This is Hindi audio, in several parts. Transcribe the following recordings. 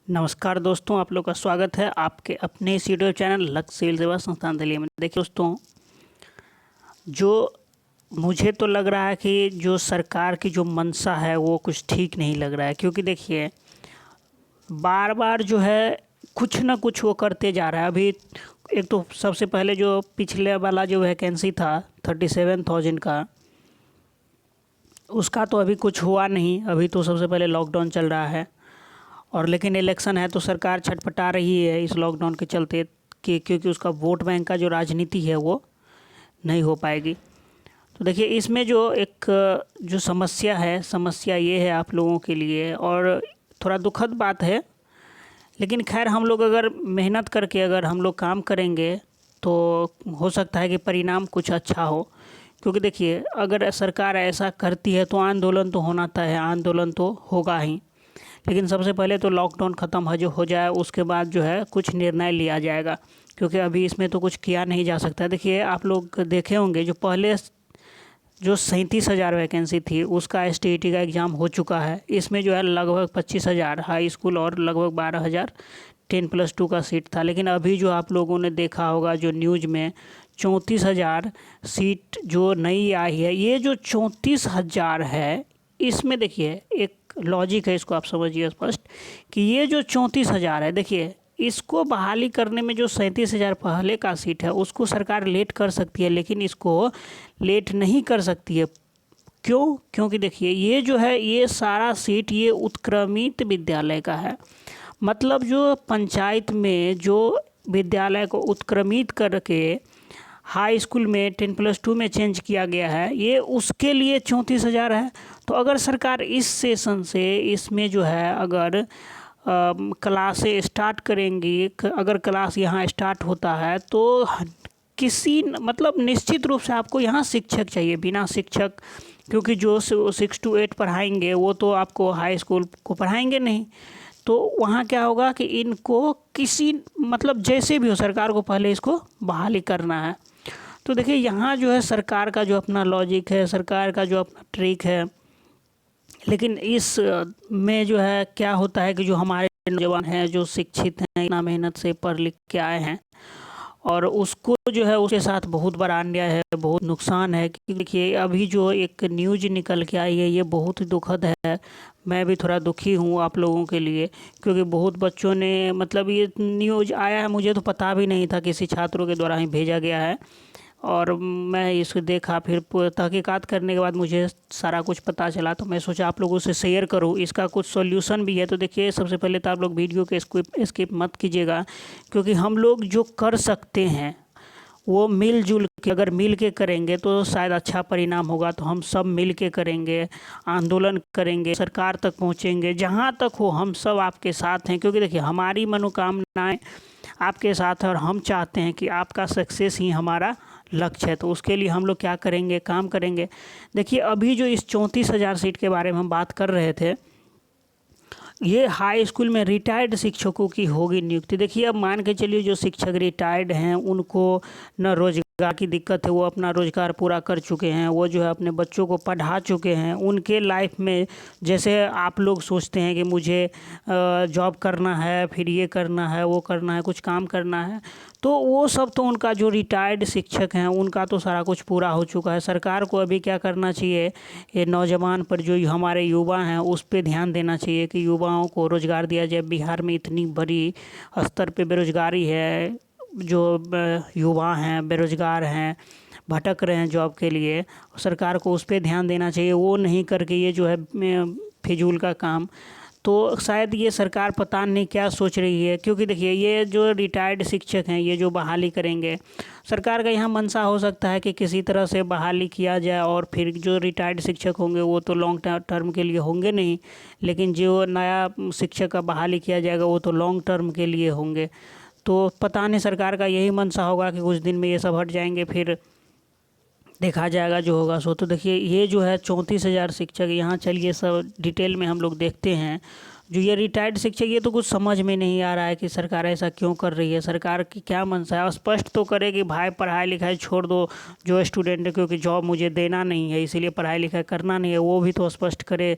नमस्कार दोस्तों, आप लोग का स्वागत है आपके अपने इस यूट्यूब चैनल लक्ष्य सिविल सेवा संस्थान दिल्ली में। देखिए दोस्तों, जो मुझे तो लग रहा है कि जो सरकार की जो मंशा है वो कुछ ठीक नहीं लग रहा है। क्योंकि देखिए बार बार जो है कुछ ना कुछ वो करते जा रहा है। अभी एक तो सबसे पहले जो पिछले वाला जो वैकेंसी था 37,000 का, उसका तो अभी कुछ हुआ नहीं। अभी तो सबसे पहले लॉकडाउन चल रहा है और लेकिन इलेक्शन है तो सरकार छटपटा रही है इस लॉकडाउन के चलते कि क्योंकि उसका वोट बैंक का जो राजनीति है वो नहीं हो पाएगी। तो देखिए इसमें जो एक जो समस्या ये है आप लोगों के लिए, और थोड़ा दुखद बात है, लेकिन खैर हम लोग अगर मेहनत करके अगर हम लोग काम करेंगे तो हो सकता है कि परिणाम कुछ अच्छा हो। क्योंकि देखिए अगर सरकार ऐसा करती है तो आंदोलन तो होना तय है, आंदोलन तो होगा ही। लेकिन सबसे पहले तो लॉकडाउन ख़त्म हो जाए, उसके बाद जो है कुछ निर्णय लिया जाएगा। क्योंकि अभी इसमें तो कुछ किया नहीं जा सकता। देखिए आप लोग देखे होंगे जो पहले जो 37,000 वैकेंसी थी उसका एसटीईटी का एग्ज़ाम हो चुका है। इसमें जो है लगभग 25,000 हाई स्कूल और लगभग 12,000 10+2 का सीट था। लेकिन अभी जो आप लोगों ने देखा होगा जो न्यूज़ में 34,000 सीट जो नई आई है, ये जो 34,000 है इसमें देखिए एक लॉजिक है, इसको आप समझिए स्पष्ट कि ये जो 34,000 है, देखिए इसको बहाली करने में जो 37,000 पहले का सीट है उसको सरकार लेट कर सकती है, लेकिन इसको लेट नहीं कर सकती है। क्यों? क्योंकि देखिए ये जो है ये सारा सीट ये उत्क्रमित विद्यालय का है। मतलब जो पंचायत में जो विद्यालय को उत्क्रमित करके हाई स्कूल में 10+2 में चेंज किया गया है, ये उसके लिए 34,000 है। तो अगर सरकार इस सेशन से इसमें जो है अगर क्लासें स्टार्ट करेंगी, अगर क्लास यहाँ स्टार्ट होता है तो किसी मतलब निश्चित रूप से आपको यहाँ शिक्षक चाहिए। बिना शिक्षक, क्योंकि जो 6 to 8 पढ़ाएंगे वो तो आपको हाई स्कूल को पढ़ाएंगे नहीं। तो वहाँ क्या होगा कि इनको किसी मतलब जैसे भी हो सरकार को पहले इसको बहाली करना है। तो देखिए यहाँ जो है सरकार का जो अपना लॉजिक है, सरकार का जो अपना ट्रिक है, लेकिन इस में जो है क्या होता है कि जो हमारे नौजवान हैं जो शिक्षित हैं, इतना मेहनत से पढ़ लिख के आए हैं, और उसको जो है उसके साथ बहुत बड़ा अन्याय है, बहुत नुकसान है। कि देखिए अभी जो एक न्यूज़ निकल के आई है ये बहुत ही दुखद है। मैं भी थोड़ा दुखी हूँ आप लोगों के लिए, क्योंकि बहुत बच्चों ने मतलब ये न्यूज़ आया है, मुझे तो पता भी नहीं था, किसी छात्रों के द्वारा ही भेजा गया है और मैं इसको देखा, फिर तहकीकात करने के बाद मुझे सारा कुछ पता चला, तो मैं सोचा आप लोगों से शेयर करूं। इसका कुछ सॉल्यूशन भी है। तो देखिए सबसे पहले तो आप लोग वीडियो के स्किप मत कीजिएगा, क्योंकि हम लोग जो कर सकते हैं वो मिलजुल के अगर मिल के करेंगे तो शायद अच्छा परिणाम होगा। तो हम सब मिल के करेंगे, आंदोलन करेंगे, सरकार तक पहुंचेंगे, जहां तक हो हम सब आपके साथ हैं। क्योंकि देखिए हमारी मनोकामनाएं आपके साथ है और हम चाहते हैं कि आपका सक्सेस ही हमारा लक्ष्य है। तो उसके लिए हम लोग क्या करेंगे, काम करेंगे। देखिए अभी जो इस 34,000 सीट के बारे में हम बात कर रहे थे, ये हाई स्कूल में रिटायर्ड शिक्षकों की होगी नियुक्ति। देखिए अब मान के चलिए जो शिक्षक रिटायर्ड हैं उनको न रोजगार की दिक्कत है, वो अपना रोजगार पूरा कर चुके हैं, वो जो है अपने बच्चों को पढ़ा चुके हैं। उनके लाइफ में जैसे आप लोग सोचते हैं कि मुझे जॉब करना है, फिर ये करना है, वो करना है, कुछ काम करना है, तो वो सब तो उनका जो रिटायर्ड शिक्षक हैं उनका तो सारा कुछ पूरा हो चुका है। सरकार को अभी क्या करना चाहिए, ये नौजवान पर जो हमारे युवा हैं उस पर ध्यान देना चाहिए कि युवाओं को रोज़गार दिया जाए। बिहार में इतनी बड़ी स्तर पे बेरोज़गारी है, जो युवा हैं बेरोज़गार हैं, भटक रहे हैं जॉब के लिए, सरकार को उस पर ध्यान देना चाहिए। वो नहीं करके ये जो है फिजूल का काम, तो शायद ये सरकार पता नहीं क्या सोच रही है। क्योंकि देखिए ये जो रिटायर्ड शिक्षक हैं ये जो बहाली करेंगे, सरकार का यहाँ मंशा हो सकता है कि किसी तरह से बहाली किया जाए, और फिर जो रिटायर्ड शिक्षक होंगे वो तो लॉन्ग टर्म के लिए होंगे नहीं, लेकिन जो नया शिक्षक का बहाली किया जाएगा वो तो लॉन्ग टर्म के लिए होंगे। तो पता नहीं सरकार का यही मंशा होगा कि कुछ दिन में ये सब हट जाएंगे, फिर देखा जाएगा जो होगा सो। तो देखिए ये जो है 34,000 शिक्षक, यहाँ चलिए सब डिटेल में हम लोग देखते हैं। जो ये रिटायर्ड शिक्षक, ये तो कुछ समझ में नहीं आ रहा है कि सरकार ऐसा क्यों कर रही है, सरकार की क्या मंशा है। स्पष्ट तो करे कि भाई पढ़ाई लिखाई छोड़ दो जो स्टूडेंट है, क्योंकि जॉब मुझे देना नहीं है इसीलिए पढ़ाई लिखाई करना नहीं है, वो भी तो स्पष्ट करे।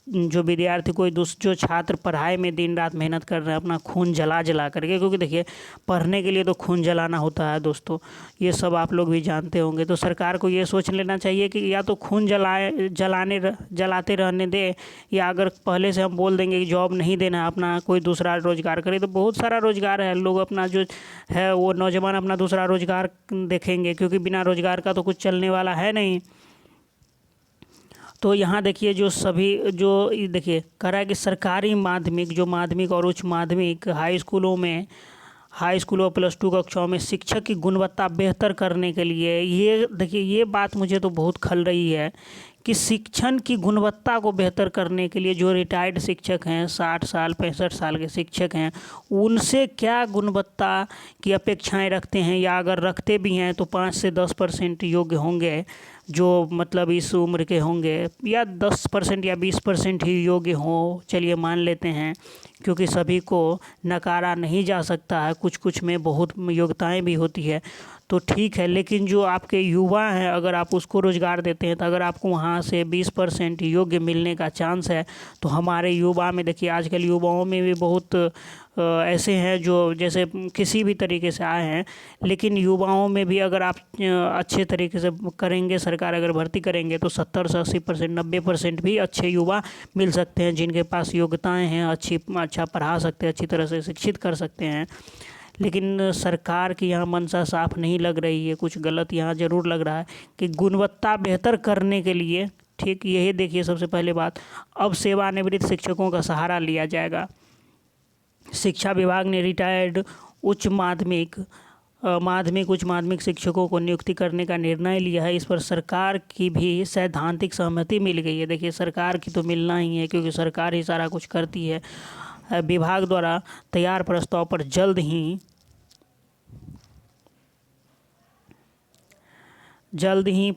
जो विद्यार्थी जो छात्र पढ़ाई में दिन रात मेहनत कर रहे हैं अपना खून जला जला करके, क्योंकि देखिए पढ़ने के लिए तो खून जलाना होता है दोस्तों, ये सब आप लोग भी जानते होंगे। तो सरकार को ये सोच लेना चाहिए कि या तो खून जलाते रहने दे, या अगर पहले से हम बोल देंगे कि जॉब नहीं देना है, अपना कोई दूसरा रोजगार करे, तो बहुत सारा रोजगार है, लोग अपना जो है वो नौजवान अपना दूसरा रोजगार देखेंगे, क्योंकि बिना रोजगार का तो कुछ चलने वाला है नहीं। तो यहाँ देखिए देखिए कह रहा है कि सरकारी माध्यमिक, जो माध्यमिक और उच्च माध्यमिक हाई स्कूलों प्लस 2 कक्षाओं में शिक्षक की गुणवत्ता बेहतर करने के लिए, ये देखिए ये बात मुझे तो बहुत खल रही है कि शिक्षण की गुणवत्ता को बेहतर करने के लिए जो रिटायर्ड शिक्षक हैं, 60 साल 65 साल के शिक्षक हैं, उनसे क्या गुणवत्ता की अपेक्षाएं रखते हैं, या अगर रखते भी हैं तो 5 से 10% योग्य होंगे, जो मतलब इस उम्र के होंगे, या 10% या 20% ही योग्य हो, चलिए मान लेते हैं, क्योंकि सभी को नकारा नहीं जा सकता है, कुछ कुछ में बहुत योग्यताएं भी होती है, तो ठीक है। लेकिन जो आपके युवा हैं, अगर आप उसको रोज़गार देते हैं, तो अगर आपको वहाँ से 20% योग्य मिलने का चांस है, तो हमारे युवा में देखिए आजकल युवाओं में भी बहुत ऐसे हैं जो जैसे किसी भी तरीके से आए हैं, लेकिन युवाओं में भी अगर आप अच्छे तरीके से करेंगे, सरकार अगर भर्ती करेंगे, तो 70 से 80%, 90% भी अच्छे युवा मिल सकते हैं, जिनके पास योग्यताएं हैं, अच्छा पढ़ा सकते हैं, अच्छी तरह से शिक्षित कर सकते हैं। लेकिन सरकार की यहाँ मंशा साफ नहीं लग रही है, कुछ गलत यहाँ ज़रूर लग रहा है कि गुणवत्ता बेहतर करने के लिए, ठीक यही देखिए सबसे पहले बात, अब सेवानिवृत्त शिक्षकों का सहारा लिया जाएगा। शिक्षा विभाग ने रिटायर्ड उच्च माध्यमिक उच्च माध्यमिक शिक्षकों को नियुक्ति करने का निर्णय लिया है। इस पर सरकार की भी सैद्धांतिक सहमति मिल गई है। देखिए सरकार की तो मिलना ही है, क्योंकि सरकार ही सारा कुछ करती है। विभाग द्वारा तैयार प्रस्ताव पर जल्द ही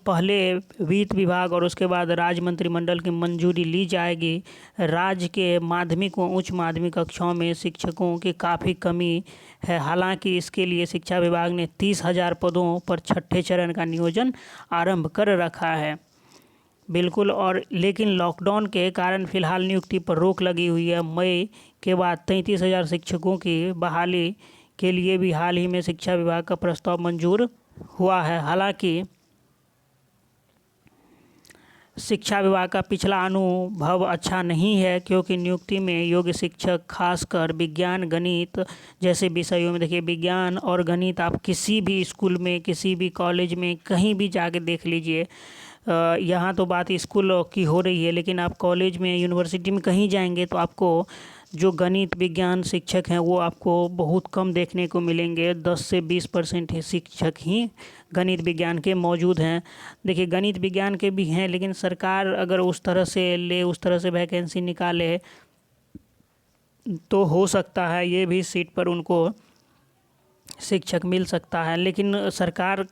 पहले वित्त विभाग और उसके बाद राज्य मंत्रिमंडल की मंजूरी ली जाएगी। राज्य के माध्यमिक व उच्च माध्यमिक कक्षाओं में शिक्षकों की काफ़ी कमी है। हालांकि इसके लिए शिक्षा विभाग ने 30,000 पदों पर छठे चरण का नियोजन आरंभ कर रखा है। बिल्कुल। और लेकिन लॉकडाउन के कारण फ़िलहाल नियुक्ति पर रोक लगी हुई है। मई के बाद 33,000 शिक्षकों की बहाली के लिए भी हाल ही में शिक्षा विभाग का प्रस्ताव मंजूर हुआ है। हालांकि शिक्षा विभाग का पिछला अनुभव अच्छा नहीं है, क्योंकि नियुक्ति में योग्य शिक्षक खासकर विज्ञान गणित जैसे विषयों में, देखिए विज्ञान और गणित आप किसी भी स्कूल में, किसी भी कॉलेज में, कहीं भी जाके देख लीजिए। यहाँ तो बात स्कूल की हो रही है, लेकिन आप कॉलेज में, यूनिवर्सिटी में कहीं जाएंगे तो आपको जो गणित विज्ञान शिक्षक हैं वो आपको बहुत कम देखने को मिलेंगे। 10 से 20% ही शिक्षक ही गणित विज्ञान के मौजूद हैं। देखिए गणित विज्ञान के भी हैं, लेकिन सरकार अगर उस तरह से वैकेंसी निकाले तो हो सकता है ये भी सीट पर उनको शिक्षक मिल सकता है। लेकिन सरकार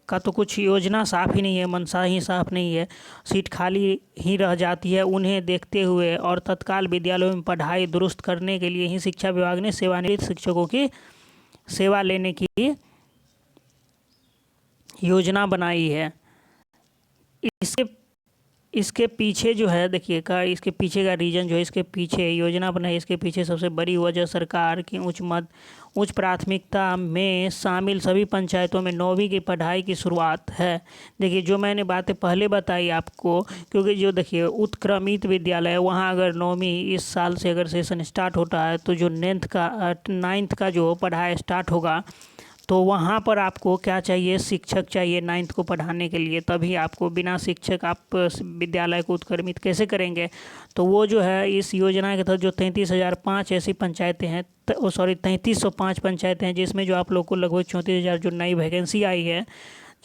का तो कुछ योजना साफ ही नहीं है, मंशा ही साफ नहीं है, सीट खाली ही रह जाती है। उन्हें देखते हुए और तत्काल विद्यालयों में पढ़ाई दुरुस्त करने के लिए ही शिक्षा विभाग ने सेवानिवृत्त शिक्षकों की सेवा लेने की योजना बनाई है। इसके पीछे जो है देखिए इसके पीछे का रीज़न जो है, इसके पीछे योजना बनाई, इसके पीछे सबसे बड़ी वजह सरकार की उच्च प्राथमिकता में शामिल सभी पंचायतों में 9वीं की पढ़ाई की शुरुआत है। देखिए जो मैंने बातें पहले बताई आपको, क्योंकि जो देखिए उत्क्रमित विद्यालय वहाँ अगर 9वीं इस साल से अगर सेशन स्टार्ट होता है, तो जो 9th का जो पढ़ाई स्टार्ट होगा, तो वहाँ पर आपको क्या चाहिए, शिक्षक चाहिए 9th को पढ़ाने के लिए। तभी आपको, बिना शिक्षक आप विद्यालय को उत्क्रमित कैसे करेंगे। तो वो जो है इस योजना के तहत जो 33,005 ऐसी पंचायतें हैं, 3305 पंचायतें हैं, जिसमें जो आप लोग को लगभग 34,000 जो नई वैकेंसी आई है,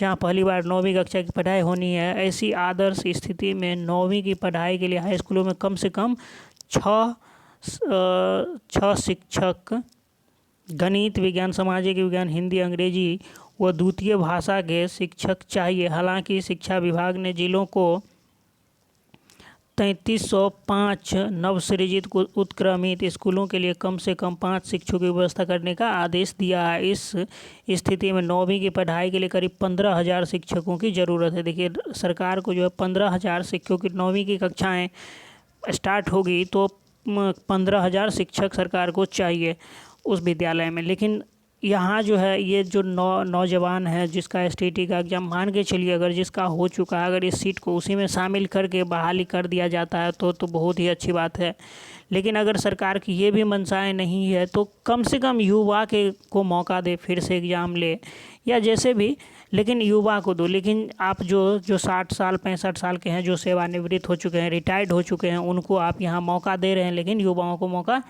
जहाँ पहली बार 9वीं कक्षा की पढ़ाई होनी है। ऐसी आदर्श स्थिति में 9वीं की पढ़ाई के लिए हाई स्कूलों में कम से कम 6 शिक्षक गणित, विज्ञान, सामाजिक विज्ञान, हिंदी, अंग्रेजी व द्वितीय भाषा के शिक्षक चाहिए। हालांकि शिक्षा विभाग ने जिलों को 3305 नवसृजित उत्क्रमित स्कूलों के लिए कम से कम 5 शिक्षकों की व्यवस्था करने का आदेश दिया है। इस स्थिति में 9वीं की पढ़ाई के लिए करीब 15,000 शिक्षकों की ज़रूरत है। देखिए सरकार को जो है 15,000 शिक्षकों की 9वीं की कक्षाएँ स्टार्ट होगी तो 15,000 शिक्षक सरकार को चाहिए उस विद्यालय में। लेकिन यहाँ जो है ये जो नौजवान है जिसका एसटीटी का एग्ज़ाम मान के चलिए अगर जिसका हो चुका है, अगर इस सीट को उसी में शामिल करके बहाली कर दिया जाता है तो बहुत ही अच्छी बात है। लेकिन अगर सरकार की ये भी मंशाएं नहीं है तो कम से कम युवा को मौका दे, फिर से एग्ज़ाम ले या जैसे भी, लेकिन युवा को दो। लेकिन आप जो 60 साल 65 साल के हैं, जो सेवानिवृत्त हो चुके हैं, रिटायर्ड हो चुके हैं, उनको आप यहाँ मौका दे रहे हैं, लेकिन युवाओं को मौका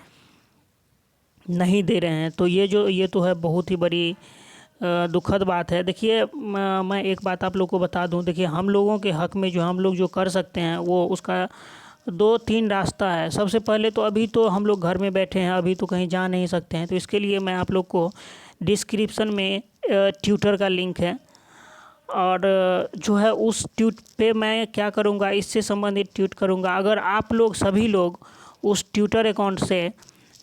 नहीं दे रहे हैं। तो ये तो है बहुत ही बड़ी दुखद बात है। देखिए मैं एक बात आप लोग को बता दूं, देखिए हम लोगों के हक़ में जो हम लोग जो कर सकते हैं वो उसका 2-3 रास्ता है। सबसे पहले तो अभी तो हम लोग घर में बैठे हैं, अभी तो कहीं जा नहीं सकते हैं, तो इसके लिए मैं आप लोग को डिस्क्रिप्शन में ट्विटर का लिंक है, और जो है उस ट्वीट पे मैं क्या करूँगा, इससे संबंधित ट्वीट करूँगा। अगर आप लोग सभी लोग उस ट्विटर अकाउंट से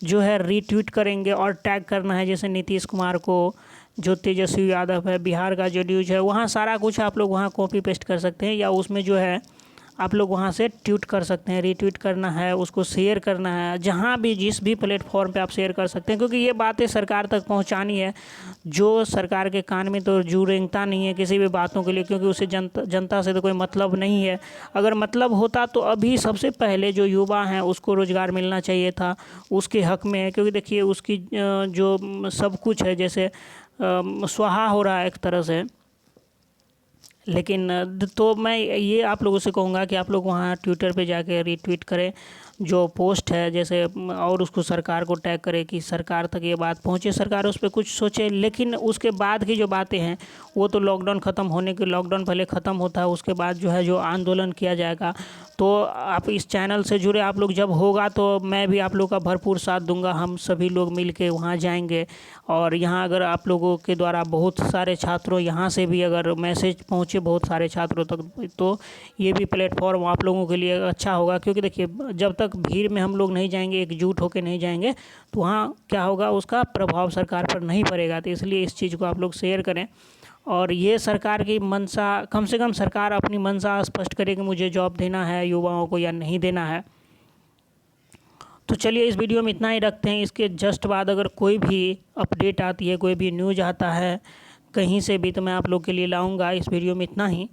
जो है रीट्वीट करेंगे और टैग करना है, जैसे नीतीश कुमार को, जो तेजस्वी यादव है, बिहार का जो न्यूज़ है, वहाँ सारा कुछ आप लोग वहाँ कॉपी पेस्ट कर सकते हैं, या उसमें जो है आप लोग वहाँ से ट्वीट कर सकते हैं। रीट्वीट करना है, उसको शेयर करना है, जहाँ भी जिस भी प्लेटफॉर्म पे आप शेयर कर सकते हैं, क्योंकि ये बातें सरकार तक पहुँचानी है। जो सरकार के कान में तो जू रेंगता नहीं है किसी भी बातों के लिए, क्योंकि उसे जनता से तो कोई मतलब नहीं है। अगर मतलब होता तो अभी सबसे पहले जो युवा हैं उसको रोज़गार मिलना चाहिए था, उसके हक़ में है। क्योंकि देखिए उसकी जो सब कुछ है जैसे स्वाहा हो रहा है एक तरह से। लेकिन तो मैं ये आप लोगों से कहूँगा कि आप लोग वहाँ ट्विटर पे जाके रीट्वीट करें जो पोस्ट है जैसे, और उसको सरकार को टैग करें कि सरकार तक ये बात पहुँचे, सरकार उस पर कुछ सोचे। लेकिन उसके बाद की जो बातें हैं वो तो लॉकडाउन ख़त्म होने के, लॉकडाउन पहले ख़त्म होता है, उसके बाद जो है जो आंदोलन किया जाएगा। तो आप इस चैनल से जुड़े आप लोग जब होगा तो मैं भी आप लोग का भरपूर साथ दूंगा। हम सभी लोग मिल के वहाँ जाएंगे, और यहाँ अगर आप लोगों के द्वारा बहुत सारे छात्रों यहाँ से भी अगर मैसेज पहुँचे बहुत सारे छात्रों तक, तो ये भी प्लेटफॉर्म आप लोगों के लिए अच्छा होगा। क्योंकि देखिए जब तक भीड़ में हम लोग नहीं जाएंगे, एकजुट होकर नहीं जाएंगे, तो वहाँ क्या होगा, उसका प्रभाव सरकार पर नहीं पड़ेगा। तो इसलिए इस चीज़ को आप लोग शेयर करें, और ये सरकार की मंशा, कम से कम सरकार अपनी मंशा स्पष्ट करे कि मुझे जॉब देना है युवाओं को या नहीं देना है। तो चलिए इस वीडियो में इतना ही रखते हैं। इसके जस्ट बाद अगर कोई भी अपडेट आती है, कोई भी न्यूज़ आता है कहीं से भी, तो मैं आप लोग के लिए लाऊंगा। इस वीडियो में इतना ही।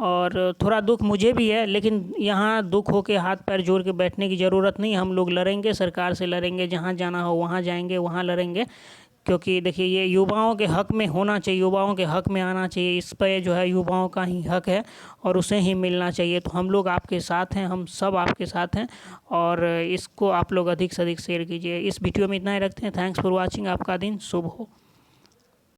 और थोड़ा दुख मुझे भी है, लेकिन यहाँ दुख हो के हाथ पैर जोड़ के बैठने की ज़रूरत नहीं। हम लोग लड़ेंगे, सरकार से लड़ेंगे, जहाँ जाना हो वहाँ जाएंगे, वहाँ लड़ेंगे। क्योंकि देखिए ये युवाओं के हक़ में होना चाहिए, युवाओं के हक़ में आना चाहिए। इस पर जो है युवाओं का ही हक़ है और उसे ही मिलना चाहिए। तो हम लोग आपके साथ हैं, हम सब आपके साथ हैं, और इसको आप लोग अधिक से अधिक शेयर कीजिए। इस वीडियो में इतना ही रखते हैं। Thanks for watching. आपका दिन शुभ हो।